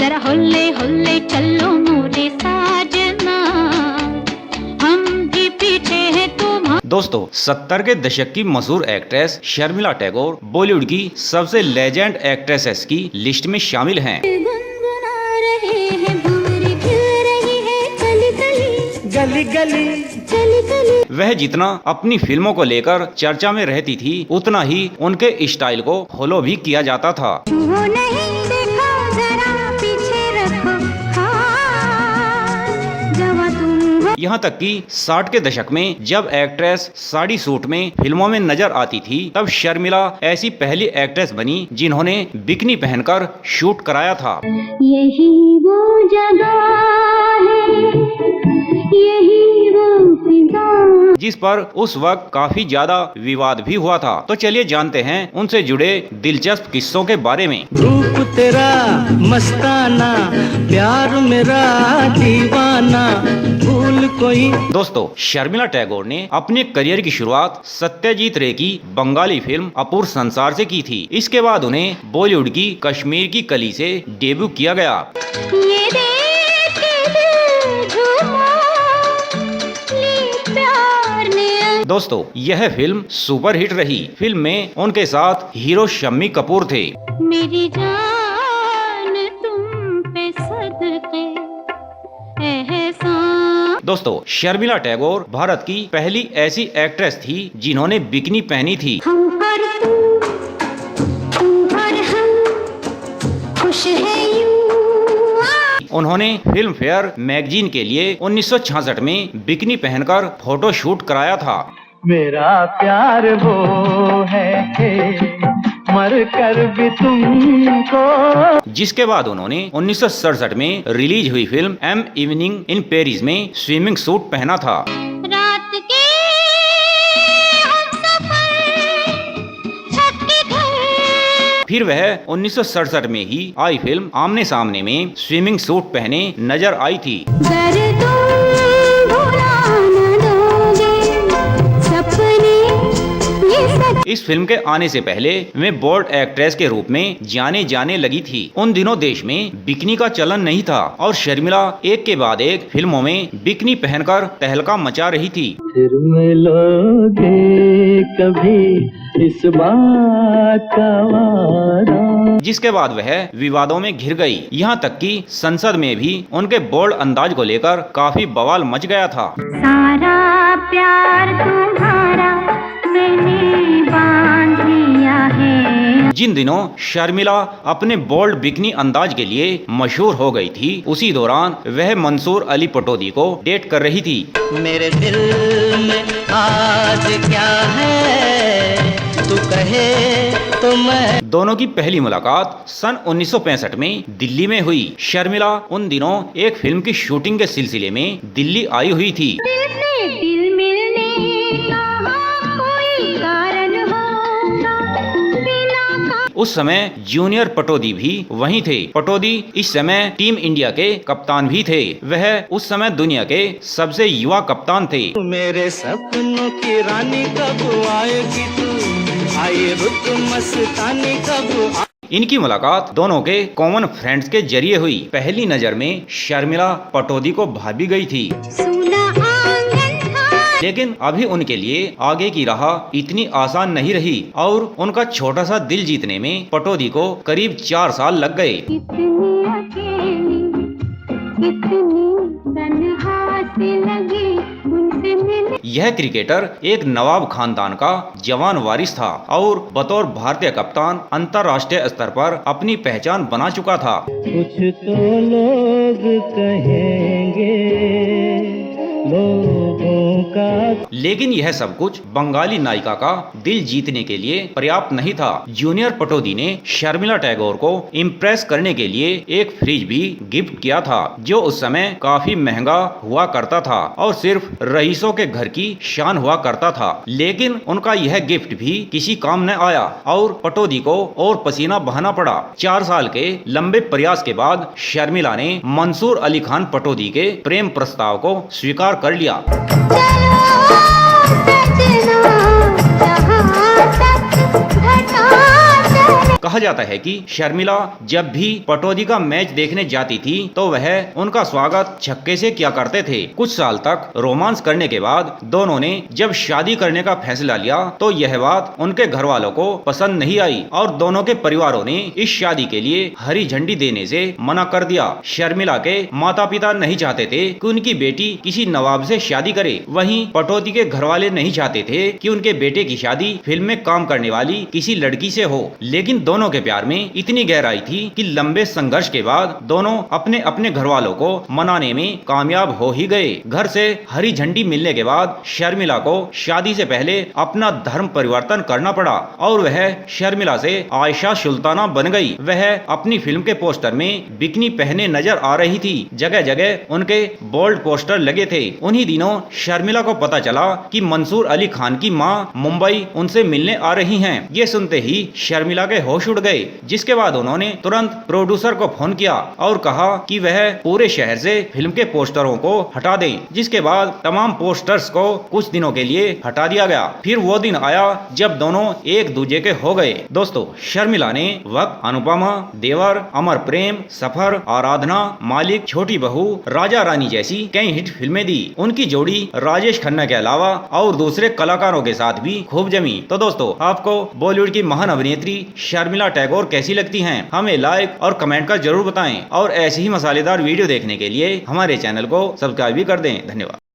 जरा होले होले चलो मोरे साजना, हम भी पीछे हैं तुम्हारे। दोस्तों 70 के दशक की मशहूर एक्ट्रेस शर्मिला टैगोर बॉलीवुड की सबसे लेजेंड एक्ट्रेसेस की लिस्ट में शामिल हैं। गुनगुना रहे हैं भंवरे खिल रही है गली गली, गली गली गली गली। वह जितना अपनी फिल्मों को लेकर चर्चा में रहती थी, उतना ही उनके स्टाइल को फॉलो भी किया जाता था। छुओ नहीं देखो जरा पीछे रखो हाथ, जवा तुम हो। यहाँ तक कि 60 के दशक में जब एक्ट्रेस साड़ी सूट में फिल्मों में नजर आती थी, तब शर्मिला ऐसी पहली एक्ट्रेस बनी जिन्होंने बिकनी पहनकर शूट कराया था। यही वो जगह है, यही वो फिजा। जिस पर उस वक्त काफी ज्यादा विवाद भी हुआ था। तो चलिए जानते हैं उनसे जुड़े दिलचस्प किस्सों के बारे में। रूप तेरा मस्ताना, प्यार मेरा दीवाना, भूल कोई। दोस्तों शर्मिला टैगोर ने अपने करियर की शुरुआत सत्यजीत रे की बंगाली फिल्म अपूर्व संसार से की थी। इसके बाद उन्हें बॉलीवुड की कश्मीर की कली से डेब्यू किया गया। ये देख के दिल झूमा, ले प्यार ने। दोस्तों यह फिल्म सुपरहिट रही। फिल्म में उनके साथ हीरो शम्मी कपूर थे। मेरी जान तुम पे सदके एहसान। दोस्तों शर्मिला टैगोर भारत की पहली ऐसी एक्ट्रेस थी जिन्होंने बिकनी पहनी थी। हम और तुम और हम, खुश है यूं। उन्होंने फिल्म फेयर मैगजीन के लिए 1966 में बिकनी पहनकर फोटो शूट कराया था। मेरा प्यार वो है मर कर भी तुमको। जिसके बाद उन्होंने 1967 में रिलीज हुई film an evening in Paris में स्विमिंग सूट पहना था। रात के हम सफर, छत के घर। फिर वह 1967 में ही आई फिल्म आमने सामने में स्विमिंग सूट पहने नजर आई थी। गर तुम भुला न दोगे सपने ये सब। इस फिल्म के आने से पहले वे बोल्ड एक्ट्रेस के रूप में जाने जाने लगी थी। उन दिनों देश में बिकनी का चलन नहीं था और शर्मिला एक के बाद एक फिल्मों में बिकनी पहनकर तहलका मचा रही थी। फिर मिलोगे कभी इस बात का वादा। जिसके बाद वह विवादों में घिर गई। यहाँ तक कि संसद में भी उनके बोल्ड अंदाज को लेकर काफी बवाल मच गया था। सारा प्यार तुम्हारा मैंने बांध लिया है। जिन दिनों शर्मिला अपने बोल्ड बिकनी अंदाज के लिए मशहूर हो गई थी, उसी दौरान वह मंसूर अली पटौदी को डेट कर रही थी। मेरे दिल में आज क्या है तू कहे तो मैं। दोनों की पहली मुलाकात सन 1965 में दिल्ली में हुई। शर्मिला उन दिनों एक फिल्म की शूटिंग के सिलसिले में दिल्ली आई हुई थी। दिल से दिल मिलने का कोई कारण होगा बिना का। उस समय जूनियर पटौदी भी वहीं थे। पटौदी इस समय टीम इंडिया के कप्तान भी थे। वह उस समय दुनिया के सबसे युवा कप्तान थे। मेरे सपनों की रानी कब आएगी तू, आए रुत मस्तानी कब। इनकी मुलाकात दोनों के कॉमन फ्रेंड्स के जरिए हुई। पहली नजर में शर्मिला पटौदी को भा भी गई थी, सुना आंगन था। लेकिन अभी उनके लिए आगे की राह इतनी आसान नहीं रही और उनका छोटा सा दिल जीतने में पटौदी को करीब 4 साल लग गए। कितनी अकेली, कितनी तन्हा सी लगी उनसे मिले। यह क्रिकेटर एक नवाब खानदान का जवान वारिस था और बतौर भारतीय कप्तान अंतर्राष्ट्रीय स्तर पर अपनी पहचान बना चुका था। कुछ तो लोग कहेंगे लोगों का। लेकिन यह सब कुछ बंगाली नायिका का दिल जीतने के लिए पर्याप्त नहीं था। जूनियर पटौदी ने शर्मिला टैगोर को इम्प्रेस करने के लिए एक फ्रिज भी गिफ्ट किया था, जो उस समय काफी महंगा हुआ करता था और सिर्फ रईसों के घर की शान हुआ करता था। लेकिन उनका यह गिफ्ट भी किसी काम न आया और पटौदी को और पसीना बहाना पड़ा। 4 साल के लंबे प्रयास के बाद शर्मिला ने मंसूर अली खान पटौदी के प्रेम प्रस्ताव को स्वीकार कर लिया। कहा जाता है कि शर्मिला जब भी पटौदी का मैच देखने जाती थी तो वह उनका स्वागत छक्के से किया करते थे। कुछ साल तक रोमांस करने के बाद दोनों ने जब शादी करने का फैसला लिया तो यह बात उनके घर वालों को पसंद नहीं आई और दोनों के परिवारों ने इस शादी के लिए हरी झंडी देने से मना कर दिया। शर्मिला के माता पिता नहीं चाहते थे कि उनकी बेटी किसी नवाब से शादी करे। वहीं पटौदी के घर वाले नहीं चाहते थे कि उनके बेटे की शादी फिल्म में काम करने वाली किसी लड़की से हो। लेकिन दोनों के प्यार में इतनी गहराई थी कि लंबे संघर्ष के बाद दोनों अपने अपने घर वालों को मनाने में कामयाब हो ही गए। घर से हरी झंडी मिलने के बाद शर्मिला को शादी से पहले अपना धर्म परिवर्तन करना पड़ा और वह शर्मिला से आयशा सुल्ताना बन गई। वह अपनी फिल्म के पोस्टर में बिकनी पहने नजर आ रही थी। जगह जगह उनके बोल्ड पोस्टर लगे थे। उन्हीं दिनों शर्मिला को पता चला कि मंसूर अली खान की मां मुंबई उनसे मिलने आ रही हैं। ये सुनते ही शर्मिला के होश उड़ गए, जिसके बाद उन्होंने तुरंत प्रोड्यूसर को फोन किया और कहा कि वह पूरे शहर से फिल्म के पोस्टरों को हटा दें। जिसके बाद तमाम पोस्टर्स को कुछ दिनों के लिए हटा दिया गया। फिर वो दिन आया जब दोनों एक दूजे के हो गए। दोस्तों, शर्मिला ने वक्त, अनुपमा, देवर, अमर प्रेम, सफर, आराधना, मालिक, छोटी बहू, राजा रानी जैसी कई हिट फिल्में दी। उनकी जोड़ी राजेश खन्ना के अलावा और दूसरे कलाकारों के साथ भी खूब जमी। तो दोस्तों, आपको बॉलीवुड की महान अभिनेत्री शर्मिला टैगोर कैसी लगती हैं? हमें लाइक और कमेंट कर जरूर बताएं और ऐसी ही मसालेदार वीडियो देखने के लिए हमारे चैनल को सब्सक्राइब भी कर दें। धन्यवाद।